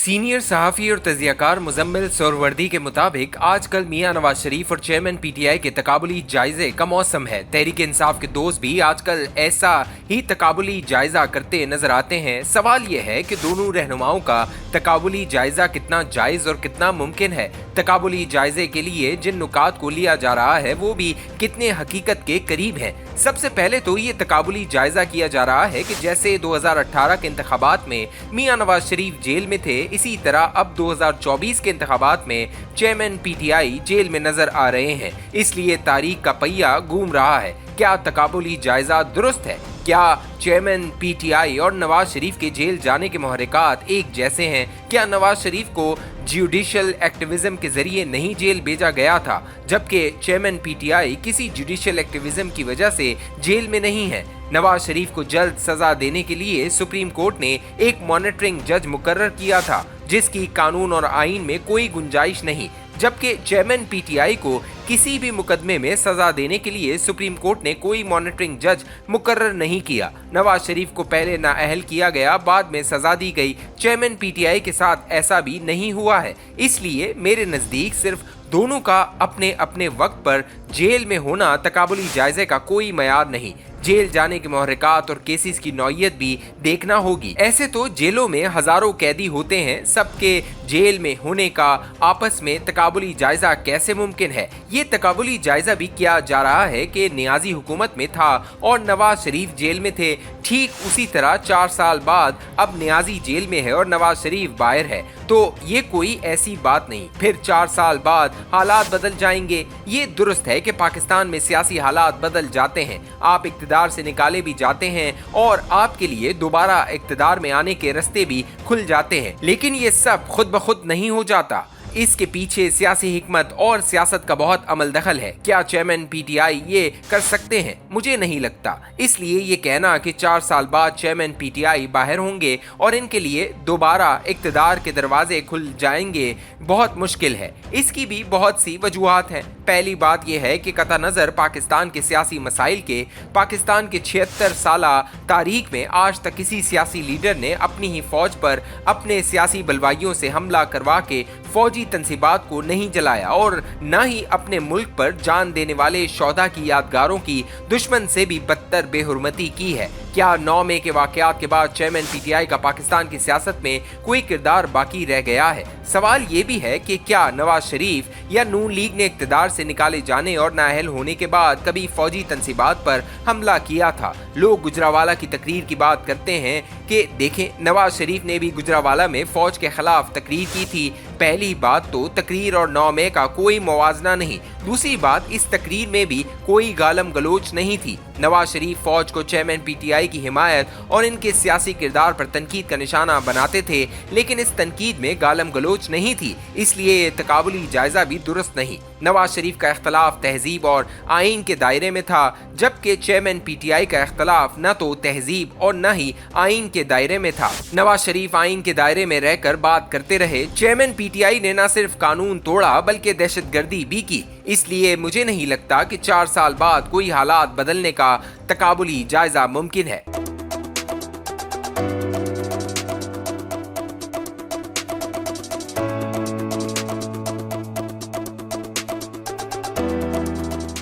Senior सहाफ़ी और तजियाकार मुजम्मिल सोहरवर्दी के मुताबिक आजकल मियां नवाज शरीफ और चेयरमैन पीटीआई के तकाबुली जायजे का मौसम है। तहरीक इंसाफ के दोस्त भी आजकल ऐसा ही तकाबुली जायजा करते नजर आते हैं। सवाल यह है कि दोनों रहनुमाओं का तकाबुली जायजा कितना जायज और कितना मुमकिन है। तकाबुली जायजे के लिए जिन नुकात को लिया जा रहा है वो भी कितने हकीकत के करीब है। सबसे पहले तो ये तकाबुली जायजा किया जा रहा है कि जैसे 2018 के इंतखाबात में मियां नवाज शरीफ जेल में थे, इसी तरह अब 2024 के इंतखाबात में चेयरमैन पीटीआई जेल में नजर आ रहे हैं। इसलिए तारीख का पहिया घूम रहा है। क्या तकाबुली जायजा दुरुस्त है? क्या चेयरमैन पीटीआई और नवाज शरीफ के जेल जाने के मुहर्रिकात एक जैसे हैं? क्या नवाज शरीफ को जुडिशल एक्टिविज्म के जरिए नहीं जेल भेजा गया था, जबकि चेयरमैन पीटीआई किसी जुडिशल एक्टिविज्म की वजह से जेल में नहीं है? नवाज शरीफ को जल्द सजा देने के लिए सुप्रीम कोर्ट ने एक मॉनिटरिंग जज मुकर्रर किया था, जिसकी कानून और आईन में कोई गुंजाइश नहीं, जबकि चेयरमैन पीटीआई को किसी भी मुकदमे में सजा देने के लिए सुप्रीम कोर्ट ने कोई मॉनिटरिंग जज मुकर्रर नहीं किया। नवाज शरीफ को पहले नाअहल किया गया, बाद में सजा दी गई। चेयरमैन पीटीआई के साथ ऐसा भी नहीं हुआ है। इसलिए मेरे नजदीक सिर्फ दोनों का अपने अपने वक्त पर जेल में होना तकाबुली जायजे का कोई मयार नहीं। जेल जाने के मुहर्रिकात और केसेस की नौइयत भी देखना होगी। ऐसे तो जेलों में हजारों कैदी होते हैं, सबके जेल में होने का आपस में तकाबुली जायजा कैसे मुमकिन है? ये तकाबुली जायजा भी किया जा रहा है कि नियाजी हुकूमत में था और नवाज शरीफ जेल में थे। ठीक उसी तरह 4 साल बाद अब नियाजी जेल में है और नवाज शरीफ बाहर है, तो ये कोई ऐसी बात नहीं। फिर 4 साल बाद हालात बदल जाएंगे। ये दुरुस्त है कि पाकिस्तान में सियासी हालात बदल जाते हैं, आप इक्तिदार से निकाले भी जाते हैं और आपके लिए दोबारा इक्तिदार में आने के रास्ते भी खुल जाते हैं। लेकिन ये सब खुद ब खुद नहीं हो जाता। इसके पीछे सियासी हिकमत और सियासत का बहुत अमल दखल है। क्या चेयरमैन पीटीआई ये कर सकते हैं? मुझे नहीं लगता। इसलिए ये कहना कि 4 साल बाद चेयरमैन पीटीआई बाहर होंगे और इनके लिए दोबारा इक्तिदार के दरवाजे खुल जाएंगे बहुत मुश्किल है। इसकी भी बहुत सी वजूहात हैं। पहली बात यह है कि कता नज़र पाकिस्तान के सियासी मसाइल के, पाकिस्तान के 76 साला तारीख में आज तक किसी सियासी लीडर ने अपनी ही फौज पर अपने सियासी बलवाइयों से हमला करवा के फौजी तंसीबात को नहीं जलाया और न ही अपने मुल्क पर जान देने वाले शौहदा की यादगारों की दुश्मन से भी बदतर बेहुरमती की है। क्या 9 मई के वाकयात के बाद चेयरमैन पीटीआई का पाकिस्तान की सियासत में कोई किरदार बाकी रह गया है? सवाल ये भी है कि क्या नवाज शरीफ या नून लीग ने इक्तिदार से निकाले जाने और नाअहल होने के बाद कभी फौजी तंसीबात पर हमला किया था? लोग गुजरावाला की तकरीर की बात करते हैं कि देखें, नवाज शरीफ ने भी गुजरावाला में फौज के खिलाफ तकरीर की थी। पहली बात तो तकरीर और 9 मई का कोई मुवाजना नहीं। दूसरी बात, इस तकरीर में भी कोई गालम गलोच नहीं थी। नवाज शरीफ फौज को चेयरमैन पीटीआई की हिमायत और इनके सियासी किरदार पर तनकीद का निशाना बनाते थे, लेकिन इस तनकीद में गालम गलोच नहीं थी। इसलिए ये तकाबुली जायजा भी दुरुस्त नहीं। नवाज शरीफ का इख्तलाफ तहजीब और आइन के दायरे में था, जबकि चेयरमैन पीटीआई का इख्तलाफ न तो तहजीब और न ही आइन के दायरे में था। नवाज शरीफ आइन के दायरे में रहकर बात करते रहे। चेयरमैन पीटीआई ने न सिर्फ कानून तोड़ा बल्कि दहशतगर्दी भी की। इसलिए मुझे नहीं लगता कि 4 साल बाद कोई हालात बदलने का तकाबुली जायजा मुमकिन है।